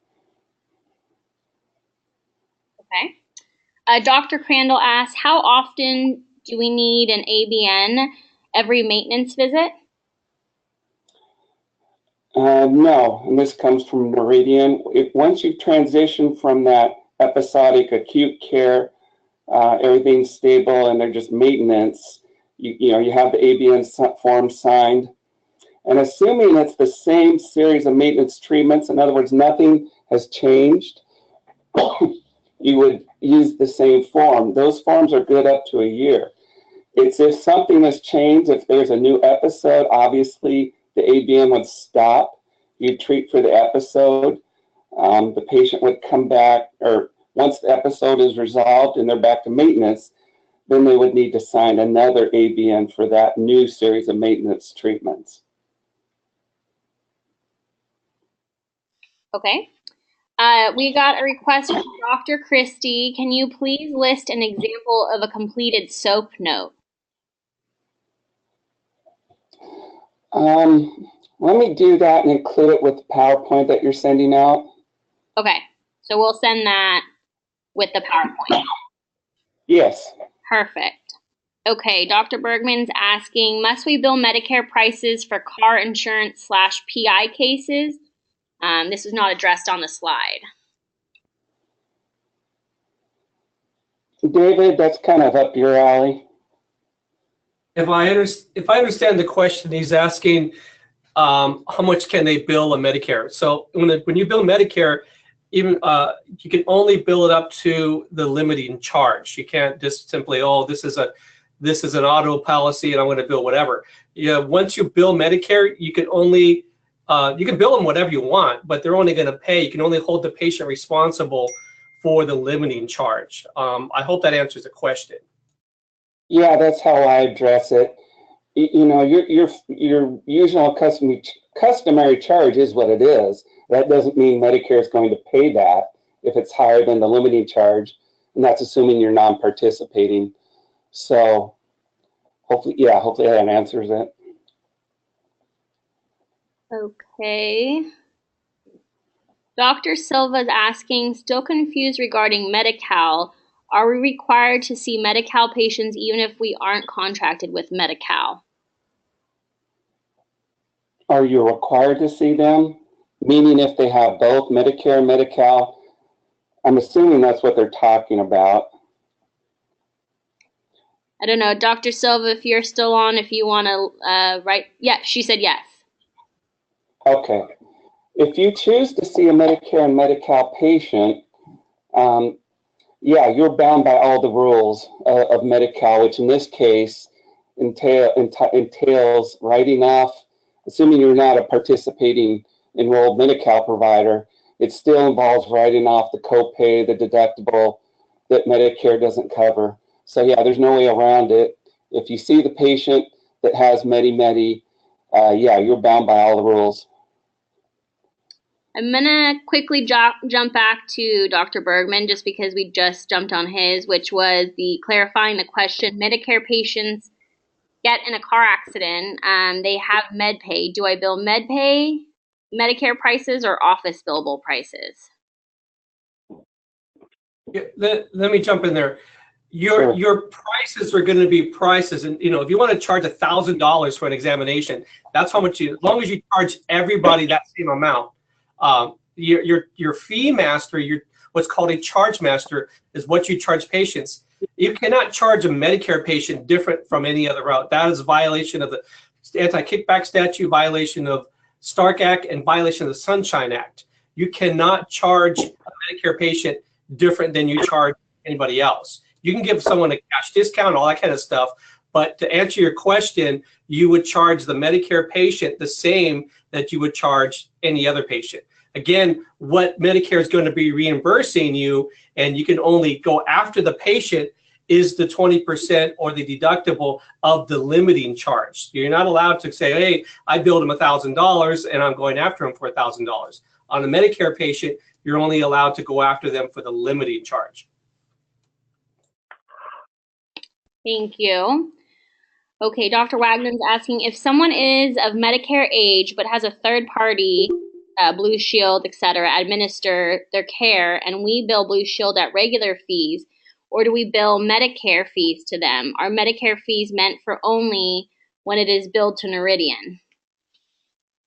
Okay. Dr. Crandall asks, how often do we need an A.B.N. every maintenance visit? No, and this comes from Noridian. Once you transition from that episodic acute care, everything's stable and they're just maintenance, you have the A.B.N. form signed. And assuming it's the same series of maintenance treatments, in other words, nothing has changed, you would use the same form. Those forms are good up to a year. It's if something has changed, if there's a new episode, obviously the A.B.N. would stop. You'd treat for the episode. The patient would come back, or once the episode is resolved and they're back to maintenance, then they would need to sign another A.B.N. for that new series of maintenance treatments. Okay. We got a request from Dr. Christie. Can you please list an example of a completed SOAP note? Let me do that and include it with the PowerPoint that you're sending out. Okay, so we'll send that with the PowerPoint. Yes. Perfect. Okay, Dr. Bergman's asking, must we bill Medicare prices for car insurance / PI cases? This is not addressed on the slide. David, that's kind of up your alley. If I understand the question, he's asking how much can they bill a Medicare. So when you bill Medicare, even you can only bill it up to the limiting charge. You can't just simply, oh, this is an auto policy and I'm going to bill whatever. Yeah, once you bill Medicare, you can only you can bill them whatever you want, but they're only going to pay. You can only hold the patient responsible for the limiting charge. I hope that answers the question. Yeah, that's how I address it. Your usual customary charge is what it is. That doesn't mean Medicare is going to pay that if it's higher than the limiting charge. and that's assuming you're non-participating. So hopefully that answers it. Okay. Dr. Silva is asking, still confused regarding Medi-Cal. Are we required to see Medi-Cal patients even if we aren't contracted with Medi-Cal? Are you required to see them? Meaning if they have both Medicare and Medi-Cal? I'm assuming that's what they're talking about. I don't know. Dr. Silva, if you're still on, if you want to write. Yeah, she said yes. Okay. If you choose to see a Medicare and Medi-Cal patient, yeah, you're bound by all the rules of Medi-Cal, which in this case entails writing off, assuming you're not a participating enrolled Medi-Cal provider, it still involves writing off the copay, the deductible that Medicare doesn't cover. So yeah, there's no way around it. If you see the patient that has Medi-Medi, yeah, you're bound by all the rules. I'm going to quickly jump back to Dr. Bergman just because we just jumped on his, which was clarifying the question. Medicare patients get in a car accident, they have MedPay. Do I bill MedPay, Medicare prices, or office billable prices? Yeah, let me jump in there. Your prices are going to be prices, and if you want to charge $1,000 for an examination, that's how much as long as you charge everybody that same amount. Your fee master, what's called a charge master, is what you charge patients. You cannot charge a Medicare patient different from any other route. That is a violation of the anti-kickback statute, violation of Stark Act, and violation of the Sunshine Act. You cannot charge a Medicare patient different than you charge anybody else. You can give someone a cash discount, all that kind of stuff, but to answer your question, you would charge the Medicare patient the same that you would charge any other patient. Again, what Medicare is going to be reimbursing you, and you can only go after the patient, is the 20% or the deductible of the limiting charge. You're not allowed to say, hey, I billed him $1,000 and I'm going after him for $1,000. On a Medicare patient, you're only allowed to go after them for the limiting charge. Thank you. Okay, Dr. Wagner's asking, if someone is of Medicare age but has a third party, Blue Shield, etc., administer their care, and we bill Blue Shield at regular fees, or do we bill Medicare fees to them? Are Medicare fees meant for only when it is billed to Noridian?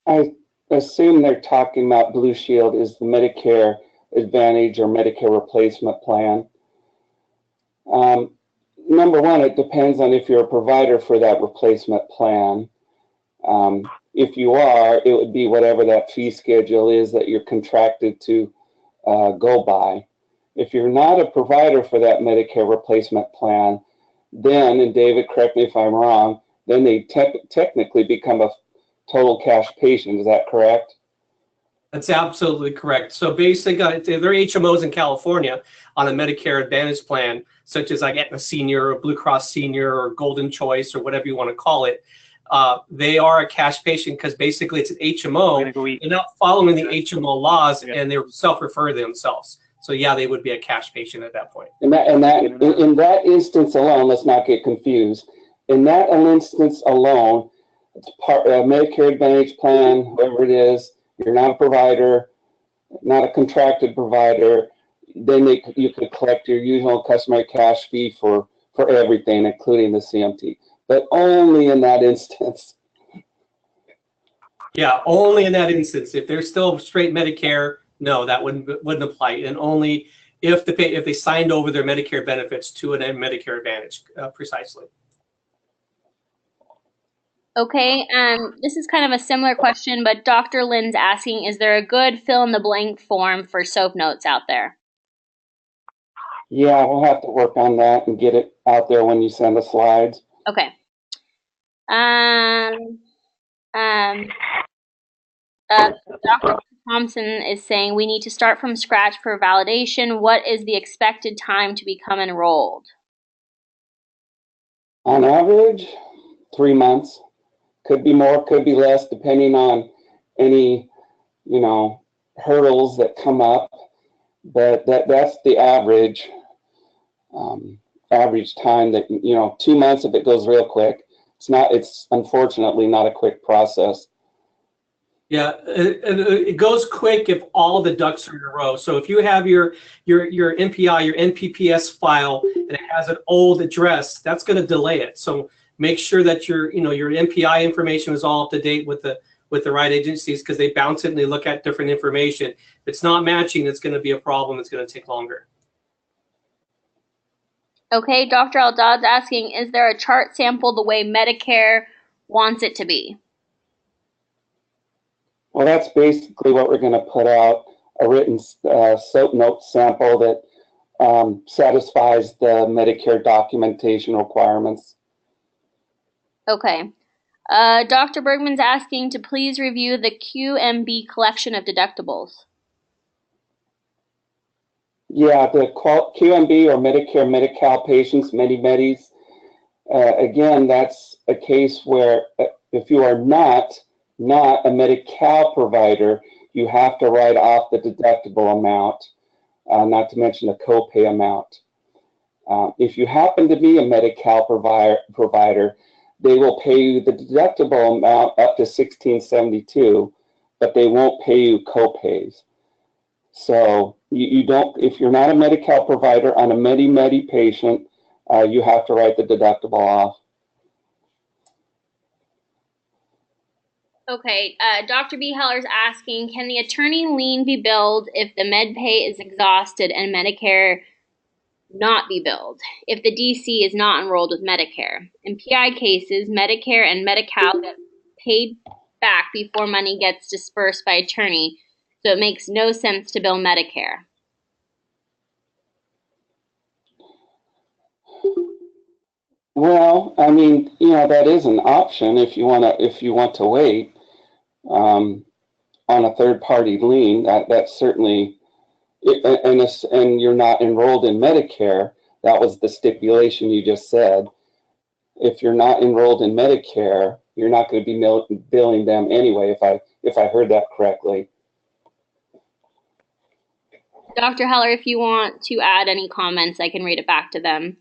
I assume they're talking about Blue Shield is the Medicare Advantage or Medicare replacement plan. Number one, it depends on if you're a provider for that replacement plan. If you are, it would be whatever that fee schedule is that you're contracted to go by. If you're not a provider for that Medicare replacement plan, then, and David, correct me if I'm wrong, then they technically become a total cash patient. Is that correct? That's absolutely correct. So basically, there are HMOs in California on a Medicare Advantage plan, such as like Aetna Senior or Blue Cross Senior or Golden Choice or whatever you want to call it. They are a cash patient because basically it's an HMO. They're not following the HMO laws, and they self-refer themselves. So yeah, they would be a cash patient at that point. In that instance alone, let's not get confused. In that instance alone, it's part of a Medicare Advantage plan, whatever it is. You're not a provider, not a contracted provider. Then you could collect your usual customary cash fee for everything, including the CMT, but only in that instance. Yeah, only in that instance. If they're still straight Medicare, no, that wouldn't apply. And only if they signed over their Medicare benefits to an Medicare Advantage, precisely. Okay, this is kind of a similar question, but Dr. Lynn's asking, is there a good fill-in-the-blank form for SOAP notes out there? Yeah, we'll have to work on that and get it out there when you send the slides. Okay. Dr. Thompson is saying we need to start from scratch for validation. What is the expected time to become enrolled? On average, 3 months. Could be more, could be less, depending on any, hurdles that come up. But that's the average. average time that, 2 months if it goes real quick. It's unfortunately not a quick process. Yeah, it goes quick if all the ducks are in a row. So if you have your NPI, your NPPS file, and it has an old address, that's going to delay it. So make sure that your NPI information is all up to date with the right agencies, because they bounce it and they look at different information. If it's not matching, it's going to be a problem. It's going to take longer. Okay, Dr. Eldad's asking, is there a chart sample the way Medicare wants it to be? Well, that's basically what we're going to put out, a written SOAP note sample that satisfies the Medicare documentation requirements. Okay. Dr. Bergman's asking to please review the QMB collection of deductibles. Yeah, the QMB or Medicare Medi-Cal patients, Medi-Medis, again, that's a case where if you are not a Medi-Cal provider, you have to write off the deductible amount, not to mention the copay amount. If you happen to be a Medi-Cal provider, they will pay you the deductible amount up to $1,672, but they won't pay you copays. So you don't, if you're not a Medi-Cal provider on a Medi-Medi patient, you have to write the deductible off. Okay, Dr. B. Heller's asking, can the attorney lien be billed if the MedPay is exhausted and Medicare not be billed, if the DC is not enrolled with Medicare? In PI cases, Medicare and Medi-Cal get paid back before money gets dispersed by attorney, so it makes no sense to bill Medicare. Well, I mean, that is an option if you want to wait on a third-party lien. That's certainly, and you're not enrolled in Medicare. That was the stipulation you just said. If you're not enrolled in Medicare, you're not going to be billing them anyway. If I heard that correctly. Dr. Heller, if you want to add any comments, I can read it back to them.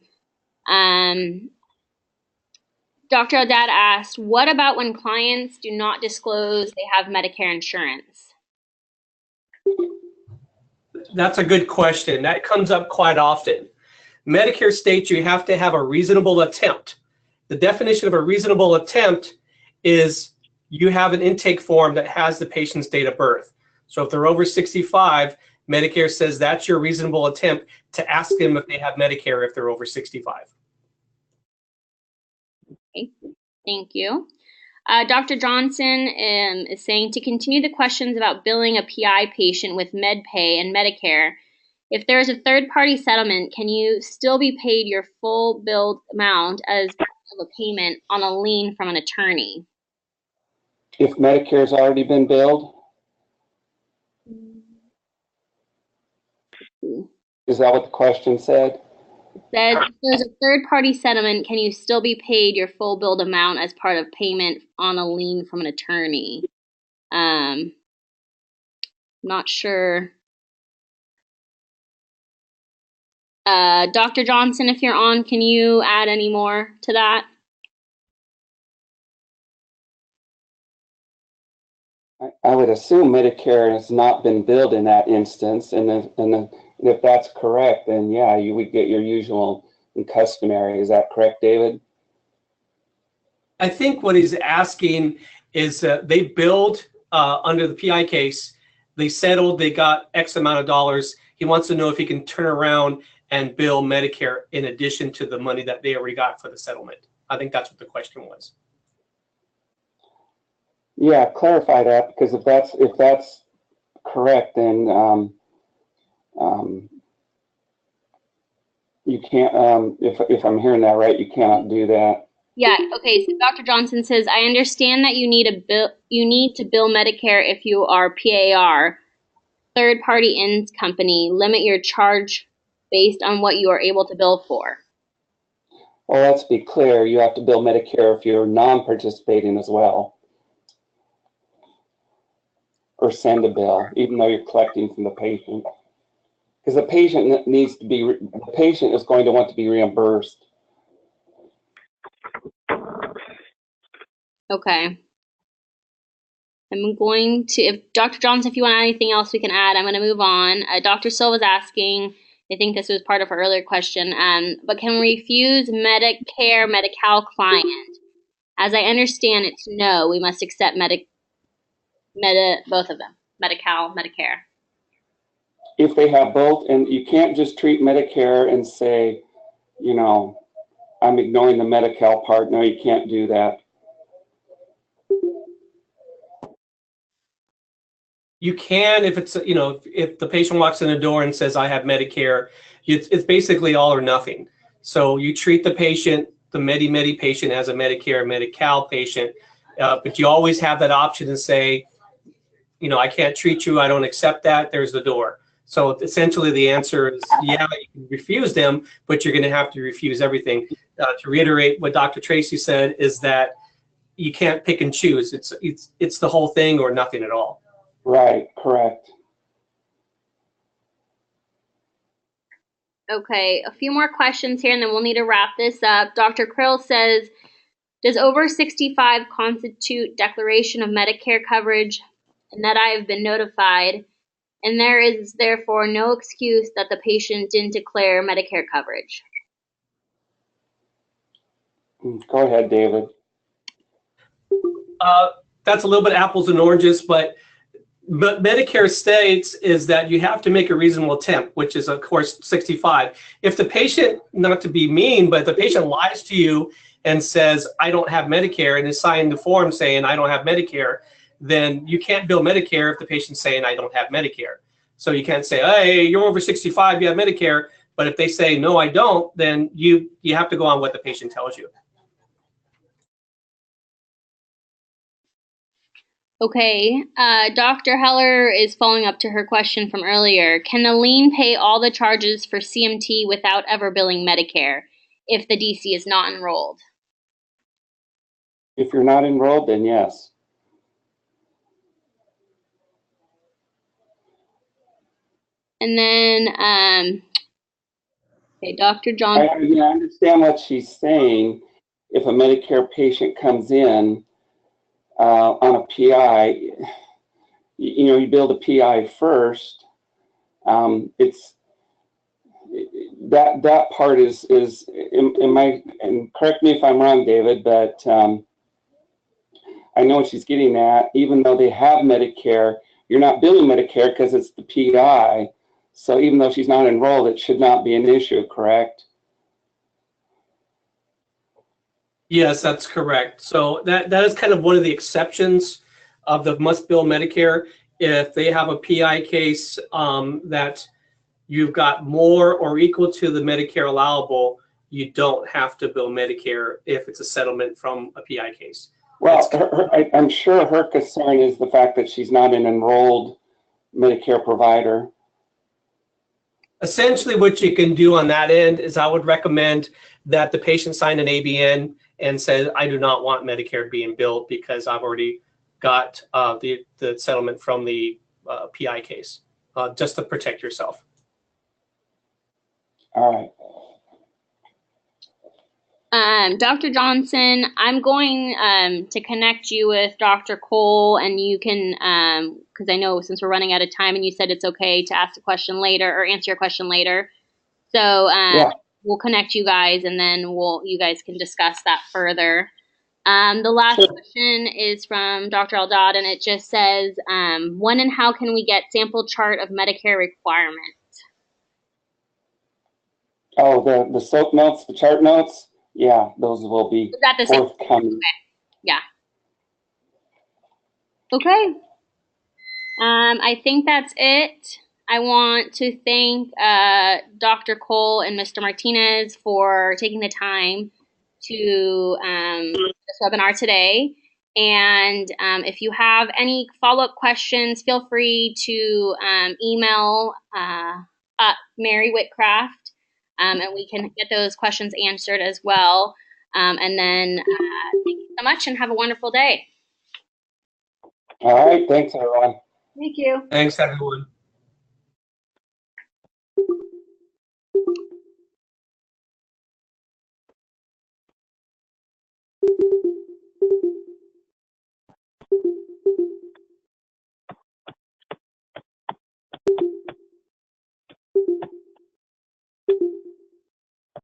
Dr. Eldad asked, what about when clients do not disclose they have Medicare insurance? That's a good question. That comes up quite often. Medicare states you have to have a reasonable attempt. The definition of a reasonable attempt is you have an intake form that has the patient's date of birth. So if they're over 65, Medicare says that's your reasonable attempt to ask them if they have Medicare if they're over 65. Okay, thank you. Dr. Johnson is saying to continue the questions about billing a PI patient with MedPay and Medicare. If there is a third-party settlement, can you still be paid your full billed amount as part of a payment on a lien from an attorney? If Medicare's already been billed? Is that what the question said? It says, if there's a third-party settlement, can you still be paid your full billed amount as part of payment on a lien from an attorney? Not sure. Dr. Johnson, if you're on, can you add any more to that? I would assume Medicare has not been billed in that instance, and if that's correct, then yeah, you would get your usual and customary. Is that correct, David? I think what he's asking is they billed under the PI case, they settled, they got X amount of dollars. He wants to know if he can turn around and bill Medicare in addition to the money that they already got for the settlement. I think that's what the question was. Yeah, clarify that, because if that's correct, then you can't. If I'm hearing that right, you cannot do that. Yeah. Okay. So Dr. Johnson says, I understand that you need to bill Medicare if you are PAR, third-party ends company. Limit your charge based on what you are able to bill for. Well, let's be clear. You have to bill Medicare if you're non-participating as well, or send a bill, even though you're collecting from the patient. because the patient needs to be, the patient is going to want to be reimbursed. Okay. I'm going to, if Dr. Johnson, if you want anything else we can add, I'm going to move on. Dr. Silva's asking, I think this was part of her earlier question, but can we refuse Medicare, Medi-Cal client? As I understand, it's no. We must accept both of them, Medi-Cal, Medicare. If they have both, and you can't just treat Medicare and say, you know, I'm ignoring the Medi-Cal part. No, you can't do that. You can, if it's, you know, if the patient walks in the door and says, I have Medicare, it's basically all or nothing. So you treat the patient, the Medi patient, as a Medicare, Medi-Cal patient, but you always have that option to say, you know, I can't treat you, I don't accept that, there's the door. So essentially the answer is, yeah, you can refuse them, but you're going to have to refuse everything. To reiterate what Dr. Tracy said is that you can't pick and choose. It's the whole thing or nothing at all. Right, correct. Okay, a few more questions here, and then we'll need to wrap this up. Dr. Krill says, does over 65 constitute declaration of Medicare coverage and that I have been notified, and there is therefore no excuse that the patient didn't declare Medicare coverage? Go ahead, David. That's a little bit apples and oranges, but Medicare states is that you have to make a reasonable attempt, which is, of course, 65. If the patient, not to be mean, but the patient lies to you and says, I don't have Medicare, and is signing the form saying, I don't have Medicare, then you can't bill Medicare if the patient's saying, I don't have Medicare. So you can't say, hey, you're over 65, you have Medicare. But if they say, no, I don't, then you have to go on what the patient tells you. Okay, Dr. Heller is following up to her question from earlier. Can the lien pay all the charges for CMT without ever billing Medicare if the DC is not enrolled? If you're not enrolled, then yes. And then, okay, Dr. Johnson. I understand what she's saying. If a Medicare patient comes in on a PI, you know, you bill the PI first. It's that part is and correct me if I'm wrong, David, but I know what she's getting at. Even though they have Medicare, you're not billing Medicare because it's the PI. So even though she's not enrolled, it should not be an issue, correct? Yes, that's correct. So that is kind of one of the exceptions of the must bill Medicare. If they have a PI case that you've got more or equal to the Medicare allowable, you don't have to bill Medicare if it's a settlement from a PI case. Well, I'm sure her concern is the fact that she's not an enrolled Medicare provider. Essentially, what you can do on that end is I would recommend that the patient sign an A.B.N. and say, I do not want Medicare being billed because I've already got the settlement from the PI case, just to protect yourself. All right. Dr. Johnson, I'm going to connect you with Dr. Cole, and you can, because I know since we're running out of time, and you said it's okay to ask a question later or answer your question later. So yeah. We'll connect you guys, and then you guys can discuss that further. The last question is from Dr. Eldad, and it just says, when and how can we get sample chart of Medicare requirements? Oh, the SOAP notes, the chart notes? Yeah, those will be forthcoming. Okay. Yeah. Okay. I think that's it. I want to thank Dr. Cole and Mr. Martinez for taking the time to this webinar today. And if you have any follow-up questions, feel free to email Mary Whitcraft, and we can get those questions answered as well. And then thank you so much and have a wonderful day. All right. Thanks, everyone. Thank you. Thanks, everyone.